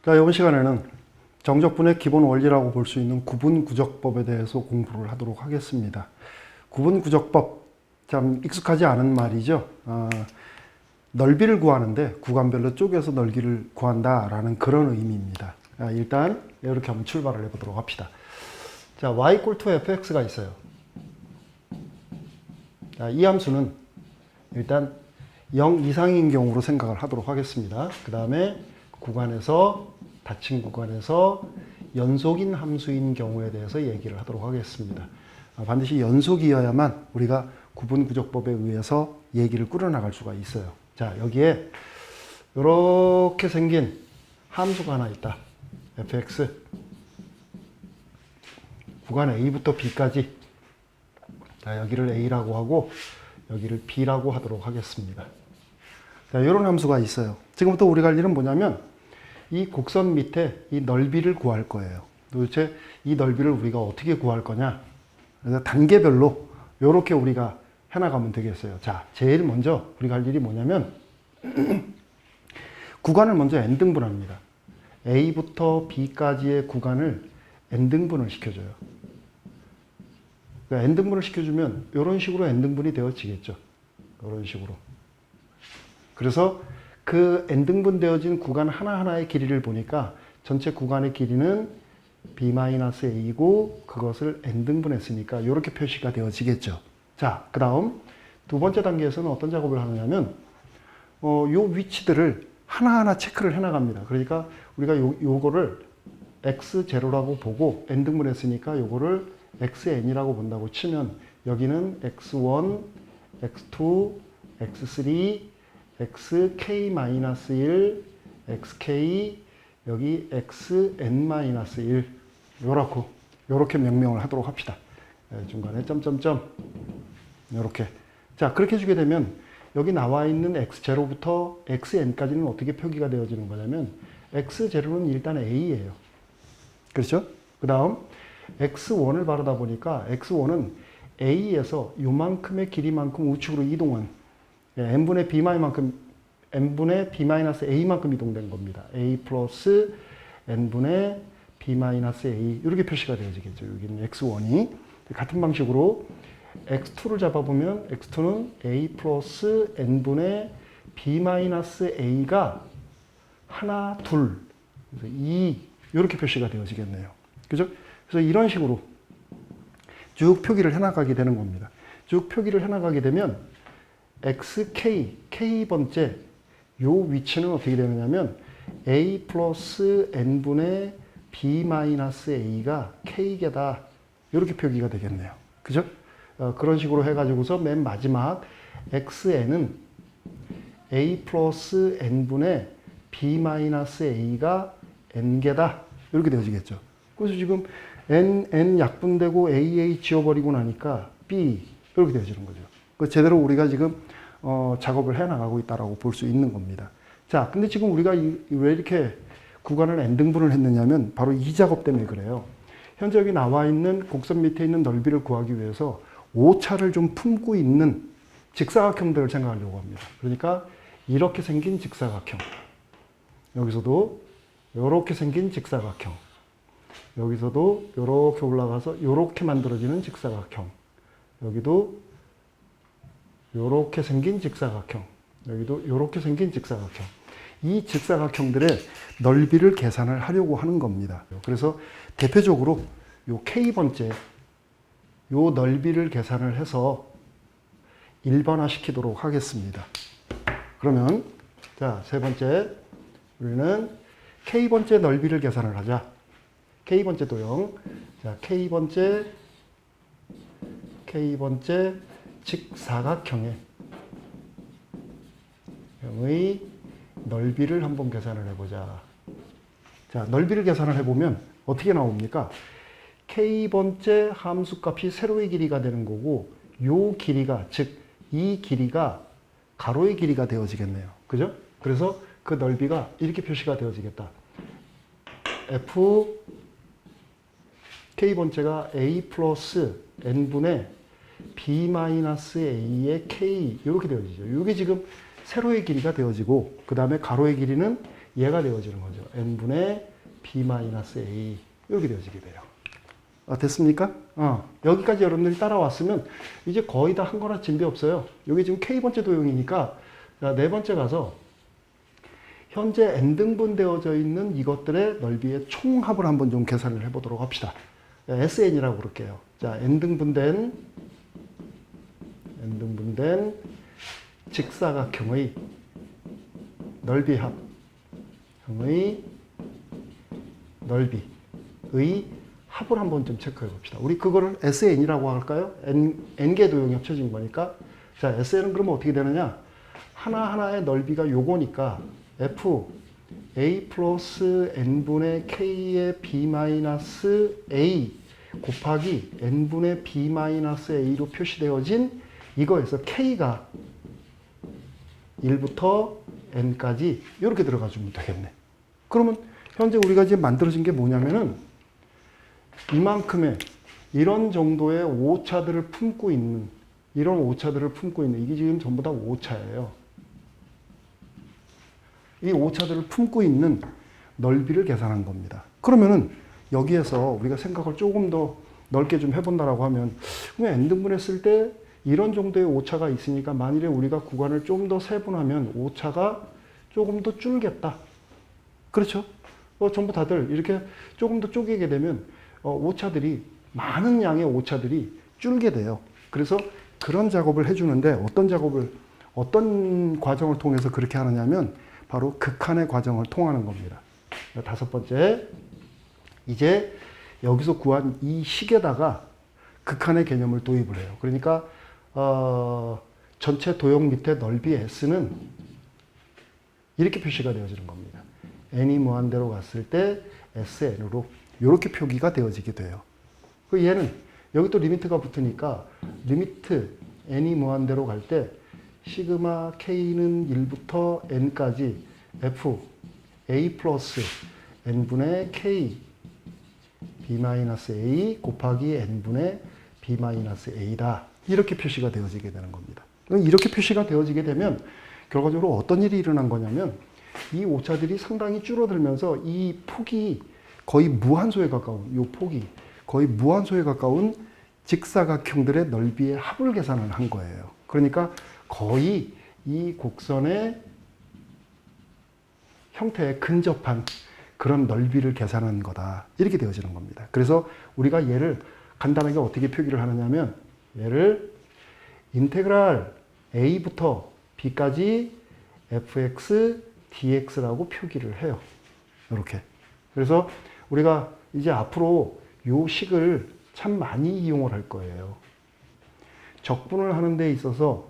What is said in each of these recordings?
자, 이번 시간에는 정적분의 기본 원리라고 볼 수 있는 구분구적법에 대해서 공부를 하도록 하겠습니다. 구분구적법, 참 익숙하지 않은 말이죠. 넓이를 구하는데 구간별로 쪼개서 넓이를 구한다라는 그런 의미입니다. 일단 이렇게 한번 출발을 해보도록 합시다. 자, y fx가 있어요. 자, 이 함수는 일단 0 이상인 경우로 생각을 하도록 하겠습니다. 그 다음에 구간에서 닫힌 구간에서 연속인 함수인 경우에 대해서 얘기를 하도록 하겠습니다. 반드시 연속이어야만 우리가 구분구적법에 의해서 얘기를 꾸려나갈 수가 있어요. 자, 여기에 이렇게 생긴 함수가 하나 있다. fx 구간 a부터 b까지. 자, 여기를 a라고 하고 여기를 b라고 하도록 하겠습니다. 자, 이런 함수가 있어요. 지금부터 우리가 할 일은 뭐냐면 이 곡선 밑에 이 넓이를 구할 거예요. 도대체 이 넓이를 우리가 어떻게 구할 거냐? 그래서 단계별로 이렇게 우리가 해나가면 되겠어요. 자, 제일 먼저 우리가 할 일이 뭐냐면 구간을 먼저 n등분합니다. A부터 B까지의 구간을 n등분을 시켜줘요. 그러니까 n등분을 시켜주면 이런 식으로 n등분이 되어지겠죠. 이런 식으로. 그래서 그 n등분 되어진 구간 하나하나의 길이를 보니까 전체 구간의 길이는 b-a이고 그것을 n등분했으니까 이렇게 표시가 되어지겠죠. 자, 그 다음 두 번째 단계에서는 어떤 작업을 하느냐면 요 위치들을 하나하나 체크를 해나갑니다. 그러니까 우리가 요거를 x0라고 보고 n등분했으니까 요거를 xn이라고 본다고 치면 여기는 x1, x2, x3, xk-1, xk, 여기 xn-1 요렇게 명명을 하도록 합시다. 중간에 점점점 요렇게. 자, 그렇게 해주게 되면 여기 나와 있는 x0부터 xn까지는 어떻게 표기가 되어지는 거냐면 x0는 일단 a예요. 그렇죠? 그 다음 x1을 바르다 보니까 x1은 a에서 요만큼의 길이만큼 우측으로 이동한 n분의 b-a만큼 이동된 겁니다. a 플러스 n분의 b-a 이렇게 표시가 되어지겠죠. 여기는 x1이 같은 방식으로 x2를 잡아보면 x2는 a 플러스 n분의 b-a가 하나, 둘, 2 이렇게 표시가 되어지겠네요. 그죠? 그래서 이런 식으로 쭉 표기를 해나가게 되는 겁니다. 쭉 표기를 해나가게 되면 xk, k번째 요 위치는 어떻게 되느냐면 a 플러스 n분의 b-a가 k개다 이렇게 표기가 되겠네요. 그죠? 그런 식으로 해가지고서 맨 마지막 xn은 a 플러스 n분의 b-a가 n개다 이렇게 되어지겠죠. 그래서 지금 n 약분되고 a 지워버리고 나니까 b 이렇게 되어지는 거죠. 제대로 우리가 지금 작업을 해나가고 있다고 볼 수 있는 겁니다. 자, 근데 지금 우리가 왜 이렇게 구간을 n등분을 했느냐면 바로 이 작업 때문에 그래요. 현재 여기 나와 있는 곡선 밑에 있는 넓이를 구하기 위해서 오차를 좀 품고 있는 직사각형들을 생각하려고 합니다. 그러니까 이렇게 생긴 직사각형, 여기서도 이렇게 생긴 직사각형, 여기서도 이렇게 올라가서 이렇게 만들어지는 직사각형, 여기도 이렇게 생긴 직사각형, 여기도 이렇게 생긴 직사각형. 이 직사각형들의 넓이를 계산을 하려고 하는 겁니다. 그래서 대표적으로 요 K번째 요 넓이를 계산을 해서 일반화 시키도록 하겠습니다. 그러면 자, 세 번째 우리는 K번째 넓이를 계산을 하자. K번째 도형. 자, K번째 직사각형의 넓이를 한번 계산을 해보자. 자, 넓이를 계산을 해보면 어떻게 나옵니까? K번째 함수값이 세로의 길이가 되는 거고 요 길이가, 즉 이 길이가 가로의 길이가 되어지겠네요. 그죠? 그래서 그 넓이가 이렇게 표시가 되어지겠다. f K번째가 a 플러스 n분의 b-a의 k 이렇게 되어지죠. 이게 지금 세로의 길이가 되어지고 그 다음에 가로의 길이는 얘가 되어지는 거죠. n분의 b-a 이렇게 되어지게 돼요. 됐습니까? 여기까지 여러분들이 따라왔으면 이제 거의 다 한 거나 진배 없어요. 여기 지금 k번째 도형이니까 자, 네 번째 가서 현재 n등분 되어져 있는 이것들의 넓이의 총합을 한번 좀 계산을 해보도록 합시다. SN이라고 그럴게요. 자, n등분된 직사각형의 넓이 합형의 넓이의 합을 한번 좀 체크해 봅시다. 우리 그거를 SN이라고 할까요? n개 도형이 합쳐진 거니까. 자, SN은 그러면 어떻게 되느냐? 하나하나의 넓이가 요거니까 f a 플러스 n분의 k의 b-a 곱하기 n분의 b-a로 표시되어진 이거에서 k가 1부터 n까지 이렇게 들어가 주면 되겠네. 그러면 현재 우리가 지금 만들어진 게 뭐냐면은 이만큼의 이런 정도의 오차들을 품고 있는 이게 지금 전부 다 오차예요. 이 오차들을 품고 있는 넓이를 계산한 겁니다. 그러면은 여기에서 우리가 생각을 조금 더 넓게 좀 해본다라고 하면 그냥 n등분했을 때 이런 정도의 오차가 있으니까 만일에 우리가 구간을 좀 더 세분하면 오차가 조금 더 줄겠다. 그렇죠? 전부 다들 이렇게 조금 더 쪼개게 되면 오차들이 많은 양의 오차들이 줄게 돼요. 그래서 그런 작업을 해주는데 어떤 과정을 통해서 그렇게 하느냐면 바로 극한의 과정을 통하는 겁니다. 다섯 번째, 이제 여기서 구한 이 식에다가 극한의 개념을 도입을 해요. 그러니까 전체 도형 밑에 넓이 S는 이렇게 표시가 되어지는 겁니다. n이 무한대로 갔을 때 SN으로 이렇게 표기가 되어지게 돼요. 그 얘는 여기 또 리미트가 붙으니까 리미트 n이 무한대로 갈 때 시그마 k는 1부터 n까지 f a 플러스 n분의 k b-a 곱하기 n분의 b-a다. 이렇게 표시가 되어지게 되는 겁니다. 이렇게 표시가 되어지게 되면 결과적으로 어떤 일이 일어난 거냐면 이 오차들이 상당히 줄어들면서 이 폭이 거의 무한소에 가까운 직사각형들의 넓이의 합을 계산을 한 거예요. 그러니까 거의 이 곡선의 형태에 근접한 그런 넓이를 계산한 거다. 이렇게 되어지는 겁니다. 그래서 우리가 얘를 간단하게 어떻게 표기를 하느냐면 얘를 인테그랄 a부터 b까지 fx dx라고 표기를 해요. 이렇게. 그래서 우리가 이제 앞으로 요 식을 참 많이 이용을 할 거예요. 적분을 하는 데 있어서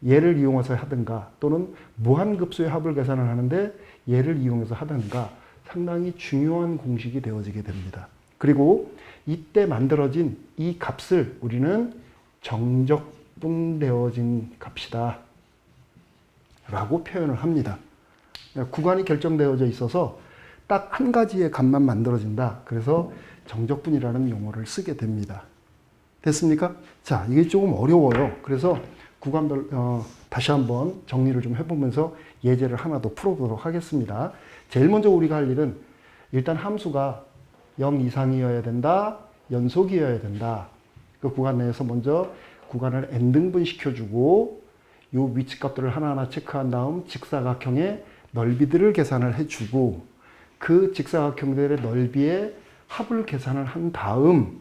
얘를 이용해서 하든가 또는 무한급수의 합을 계산을 하는데 얘를 이용해서 하든가 상당히 중요한 공식이 되어지게 됩니다. 그리고 이때 만들어진 이 값을 우리는 정적분되어진 값이다 라고 표현을 합니다. 구간이 결정되어져 있어서 딱 한 가지의 값만 만들어진다. 그래서 정적분이라는 용어를 쓰게 됩니다. 됐습니까? 자, 이게 조금 어려워요. 그래서 구간별 다시 한번 정리를 좀 해보면서 예제를 하나 더 풀어보도록 하겠습니다. 제일 먼저 우리가 할 일은 일단 함수가 0 이상이어야 된다. 연속이어야 된다. 그 구간 내에서 먼저 구간을 n등분 시켜주고 요 위치값들을 하나하나 체크한 다음 직사각형의 넓이들을 계산을 해주고 그 직사각형들의 넓이의 합을 계산을 한 다음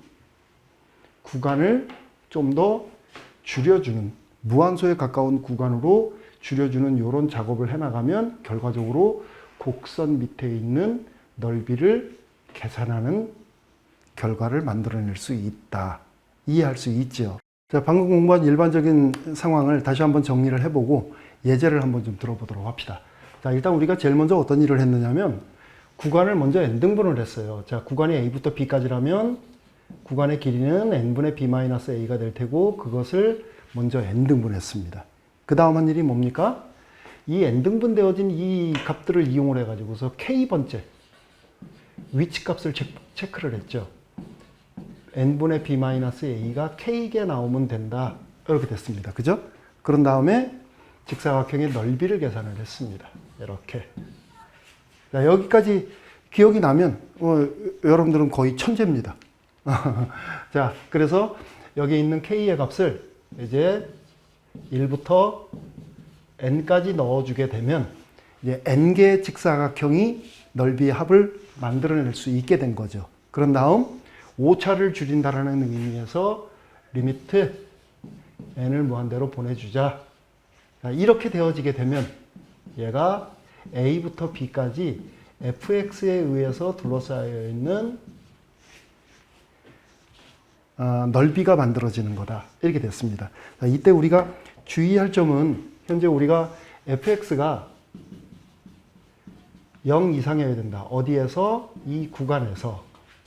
구간을 좀 더 줄여주는 무한소에 가까운 구간으로 줄여주는 이런 작업을 해나가면 결과적으로 곡선 밑에 있는 넓이를 계산하는 결과를 만들어낼 수 있다. 이해할 수 있죠. 자, 방금 공부한 일반적인 상황을 다시 한번 정리를 해보고 예제를 한번 좀 들어보도록 합시다. 자, 일단 우리가 제일 먼저 어떤 일을 했느냐면 구간을 먼저 n등분을 했어요. 자, 구간이 a부터 b까지라면 구간의 길이는 n분의 b-a가 될 테고 그것을 먼저 n등분했습니다. 그 다음 한 일이 뭡니까? 이 n등분 되어진 이 값들을 이용을 해가지고서 k번째 위치값을 체크를 했죠. n분의 b-a가 k개 나오면 된다. 이렇게 됐습니다. 그죠? 그런 다음에 직사각형의 넓이를 계산을 했습니다. 이렇게. 자, 여기까지 기억이 나면 여러분들은 거의 천재입니다. 자, 그래서 여기 있는 K의 값을 이제 1부터 N까지 넣어주게 되면 이제 N개의 직사각형이 넓이의 합을 만들어낼 수 있게 된 거죠. 그런 다음 오차를 줄인다라는 의미에서 리미트 N을 무한대로 보내주자. 자, 이렇게 되어지게 되면 얘가 A부터 B까지 fx에 의해서 둘러싸여 있는 넓이가 만들어지는 거다. 이렇게 됐습니다. 자, 이때 우리가 주의할 점은 현재 우리가 fx가 0 이상이어야 된다. 어디에서? 이 구간에서.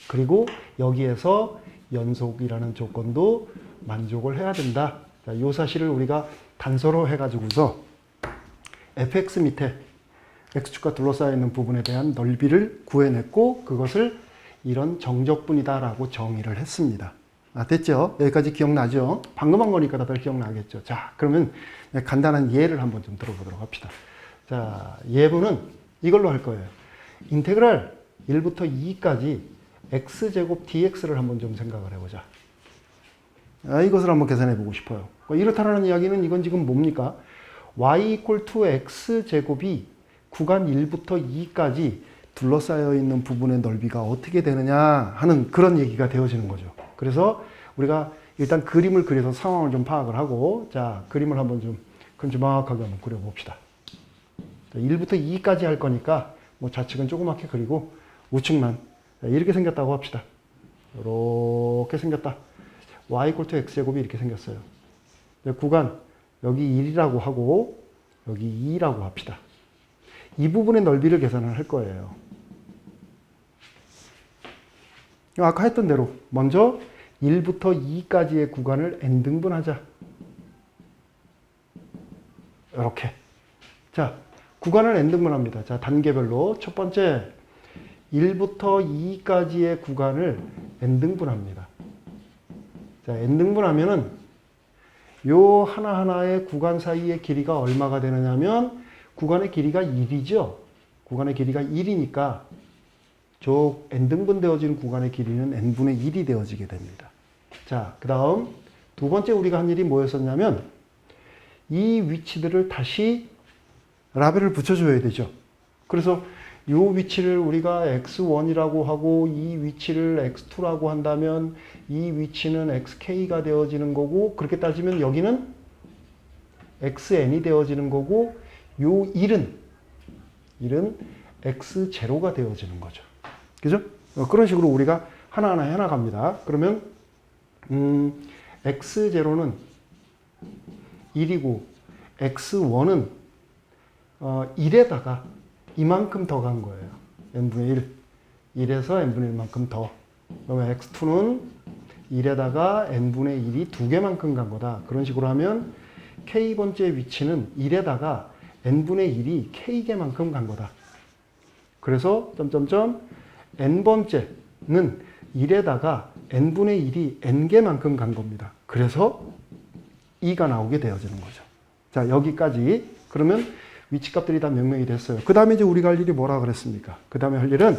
그리고 여기에서 연속이라는 조건도 만족을 해야 된다. 자, 이 사실을 우리가 단서로 해가지고서 fx 밑에 x축과 둘러싸여 있는 부분에 대한 넓이를 구해냈고 그것을 이런 정적분이다라고 정의를 했습니다. 됐죠? 여기까지 기억나죠? 방금 한 거니까 다들 기억나겠죠? 자, 그러면 간단한 예를 한번 좀 들어보도록 합시다. 자, 예문은 이걸로 할 거예요. 인테그랄 1부터 2까지 x제곱 dx를 한번 좀 생각을 해보자. 이것을 한번 계산해 보고 싶어요. 이렇다라는 이야기는 이건 지금 뭡니까? y equal to x제곱이 구간 1부터 2까지 둘러싸여 있는 부분의 넓이가 어떻게 되느냐 하는 그런 얘기가 되어지는 거죠. 그래서 우리가 일단 그림을 그려서 상황을 좀 파악을 하고, 자, 그림을 한번 좀 큼지막하게 한번 그려봅시다. 1부터 2까지 할 거니까 뭐 좌측은 조그맣게 그리고 우측만 이렇게 생겼다고 합시다. 이렇게 생겼다. y equal to x제곱이 이렇게 생겼어요. 구간 여기 1이라고 하고 여기 2라고 합시다. 이 부분의 넓이를 계산을 할 거예요. 아까 했던 대로 먼저 1부터 2까지의 구간을 n등분하자. 이렇게. 자, 구간을 n등분합니다. 자, 단계별로 첫 번째 1부터 2까지의 구간을 n등분합니다. 자, n등분하면은 요 하나하나의 구간 사이의 길이가 얼마가 되느냐면 구간의 길이가 1이죠. 구간의 길이가 1이니까 저 n등분 되어진 구간의 길이는 n분의 1이 되어지게 됩니다. 자, 그 다음 두 번째 우리가 한 일이 뭐였었냐면 이 위치들을 다시 라벨을 붙여줘야 되죠. 그래서 이 위치를 우리가 x1이라고 하고 이 위치를 x2라고 한다면 이 위치는 xk가 되어지는 거고, 그렇게 따지면 여기는 xn이 되어지는 거고, 요 1은 x0가 되어지는 거죠. 그죠? 그런 식으로 우리가 하나하나 해나갑니다. 그러면 x0는 1이고 x1은 1에다가 이만큼 더 간 거예요. n분의 1. 1에서 n분의 1만큼 더. 그러면 x2는 1에다가 n분의 1이 2개만큼 간 거다. 그런 식으로 하면 k번째 위치는 1에다가 n분의 1이 k개만큼 간 거다. 그래서 점점점 n번째는 1에다가 n분의 1이 n개만큼 간 겁니다. 그래서 2가 나오게 되어지는 거죠. 자, 여기까지. 그러면 위치값들이 다 명명이 됐어요. 그 다음에 이제 우리가 할 일이 뭐라 그랬습니까? 그 다음에 할 일은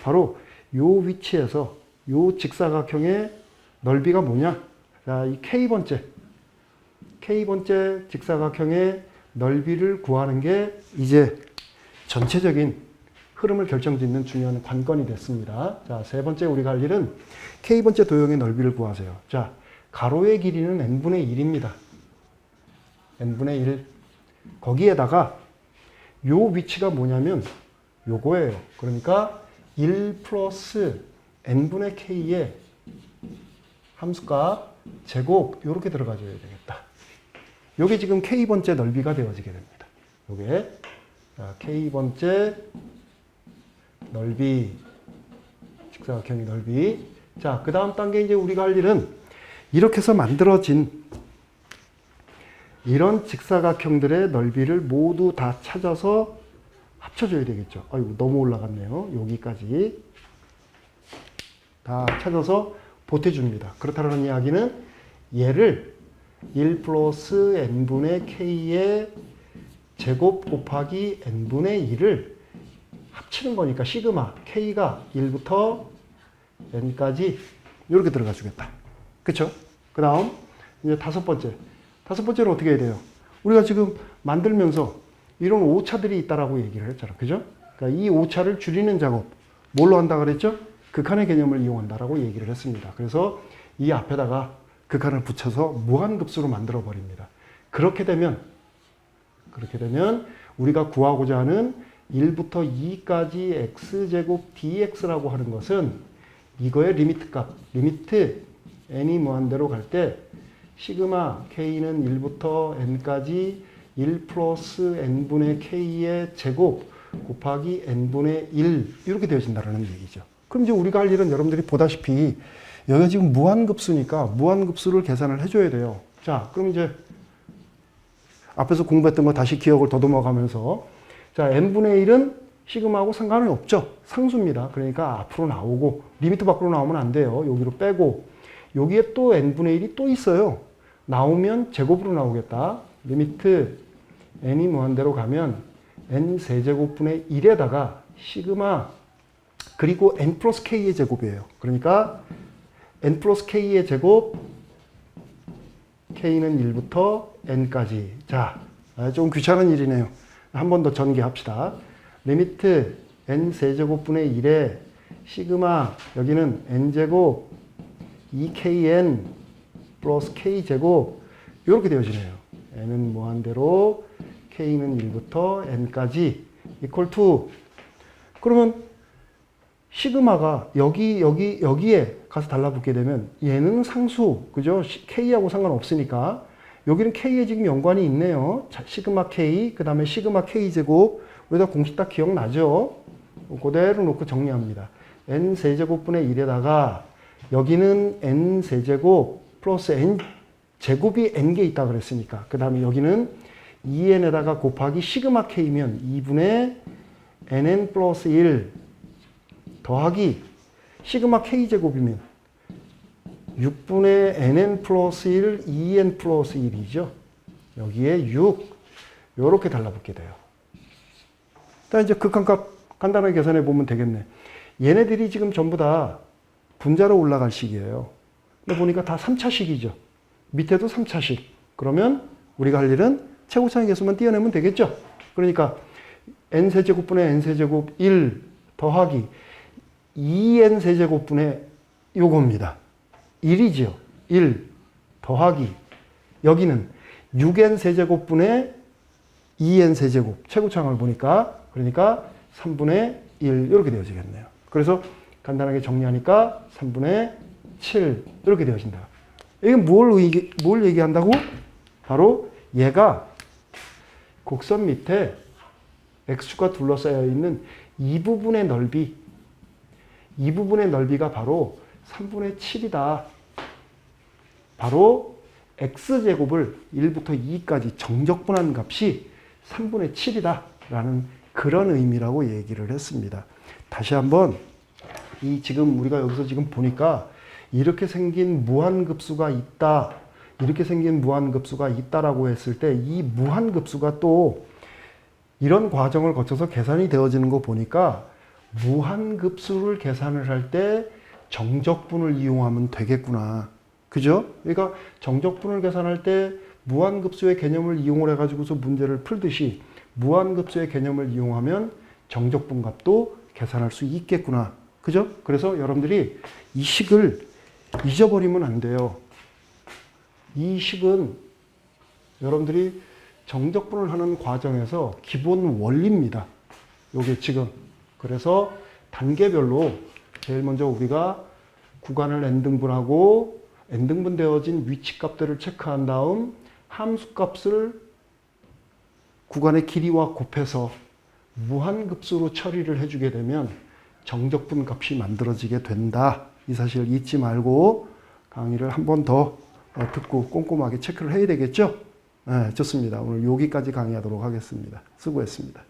바로 요 위치에서 요 직사각형의 넓이가 뭐냐? 자, 이 K번째 직사각형의 넓이를 구하는 게 이제 전체적인 흐름을 결정짓는 중요한 관건이 됐습니다. 자, 세 번째 우리가 할 일은 K번째 도형의 넓이를 구하세요. 자, 가로의 길이는 n분의 1입니다. n분의 1. 거기에다가 요 위치가 뭐냐면 요거예요. 그러니까 1 플러스 n분의 k의 함수값 제곱 요렇게 들어가줘야 되겠다. 요게 지금 k번째 넓이가 되어지게 됩니다. 요게 k번째 넓이, 직사각형의 넓이. 자, 그 다음 단계 이제 우리가 할 일은 이렇게 해서 만들어진 이런 직사각형들의 넓이를 모두 다 찾아서 합쳐줘야 되겠죠. 아이고, 너무 올라갔네요. 여기까지 다 찾아서 보태줍니다. 그렇다는 이야기는 얘를 1 플러스 n분의 k의 제곱 곱하기 n분의 1을 합치는 거니까 시그마 K가 1부터 N까지 이렇게 들어가 주겠다. 그쵸? 그 다음 이제 다섯 번째는 어떻게 해야 돼요? 우리가 지금 만들면서 이런 오차들이 있다라고 얘기를 했잖아. 그죠? 그러니까 이 오차를 줄이는 작업 뭘로 한다 그랬죠? 극한의 개념을 이용한다라고 얘기를 했습니다. 그래서 이 앞에다가 극한을 붙여서 무한급수로 만들어 버립니다. 그렇게 되면 우리가 구하고자 하는 1부터 2까지 x제곱 dx라고 하는 것은 이거의 리미트 값, 리미트 n이 무한대로 갈 때 시그마 k는 1부터 n까지 1 플러스 n분의 k의 제곱 곱하기 n분의 1 이렇게 되어진다는 얘기죠. 그럼 이제 우리가 할 일은 여러분들이 보다시피 여기가 지금 무한급수니까 무한급수를 계산을 해줘야 돼요. 자, 그럼 이제 앞에서 공부했던 거 다시 기억을 더듬어 가면서 자, n분의 1은 시그마하고 상관이 없죠. 상수입니다. 그러니까 앞으로 나오고 리미트 밖으로 나오면 안 돼요. 여기로 빼고 여기에 또 n분의 1이 또 있어요. 나오면 제곱으로 나오겠다. 리미트 n이 무한대로 가면 n 세제곱분의 1에다가 시그마 그리고 n 플러스 k의 제곱이에요. 그러니까 n 플러스 k의 제곱 k는 1부터 n까지. 자, 좀 귀찮은 일이네요. 한 번 더 전개합시다. 리미트 n 세제곱분의 1에 시그마 여기는 n제곱 2kn 플러스 k제곱 이렇게 되어지네요. n은 무한대로 k는 1부터 n까지 이퀄 투 그러면 시그마가 여기에 가서 달라붙게 되면 얘는 상수, 그죠? k하고 상관없으니까 여기는 k에 지금 연관이 있네요. 자, 시그마 k, 그 다음에 시그마 k제곱 우리가 공식 딱 기억나죠? 그대로 놓고 정리합니다. n 세제곱분의 1에다가 여기는 n 세제곱 플러스 n 제곱이 n개 있다 그랬으니까 그 다음에 여기는 2n에다가 곱하기 시그마 k면 2분의 nn 플러스 1 더하기 시그마 k제곱이면 6분의 nn 플러스 1 2n 플러스 1이죠. 여기에 6 이렇게 달라붙게 돼요. 일단 이제 극한값 간단하게 계산해 보면 되겠네. 얘네들이 지금 전부 다 분자로 올라갈 식이에요. 근데 보니까 다 3차식이죠. 밑에도 3차식. 그러면 우리가 할 일은 최고차의 개수만 띄어내면 되겠죠. 그러니까 n세제곱분의 n세제곱 1 더하기 2n세제곱분의 요겁니다. 1이죠. 1 더하기 여기는 6n세제곱분의 2n세제곱 최고차항을 보니까 그러니까 3분의 1 이렇게 되어지겠네요. 그래서 간단하게 정리하니까 3분의 7 이렇게 되어진다. 이게 뭘 얘기한다고? 바로 얘가 곡선 밑에 x축과 둘러싸여 있는 이 부분의 넓이가 바로 3분의 7이다. 바로 x제곱을 1부터 2까지 정적분한 값이 3분의 7이다. 라는 그런 의미라고 얘기를 했습니다. 다시 한번 지금 우리가 여기서 지금 보니까 이렇게 생긴 무한급수가 있다. 이렇게 생긴 무한급수가 있다라고 했을 때 이 무한급수가 또 이런 과정을 거쳐서 계산이 되어지는 거 보니까 무한급수를 계산을 할 때 정적분을 이용하면 되겠구나. 그죠? 그러니까 정적분을 계산할 때 무한급수의 개념을 이용을 해가지고서 문제를 풀듯이 무한급수의 개념을 이용하면 정적분 값도 계산할 수 있겠구나. 그죠? 그래서 여러분들이 이 식을 잊어버리면 안 돼요. 이 식은 여러분들이 정적분을 하는 과정에서 기본 원리입니다. 요게 지금. 그래서 단계별로 제일 먼저 우리가 구간을 n등분하고 n등분 되어진 위치값들을 체크한 다음 함수값을 구간의 길이와 곱해서 무한급수로 처리를 해주게 되면 정적분 값이 만들어지게 된다. 이 사실을 잊지 말고 강의를 한 번 더 듣고 꼼꼼하게 체크를 해야 되겠죠? 네, 좋습니다. 오늘 여기까지 강의하도록 하겠습니다. 수고했습니다.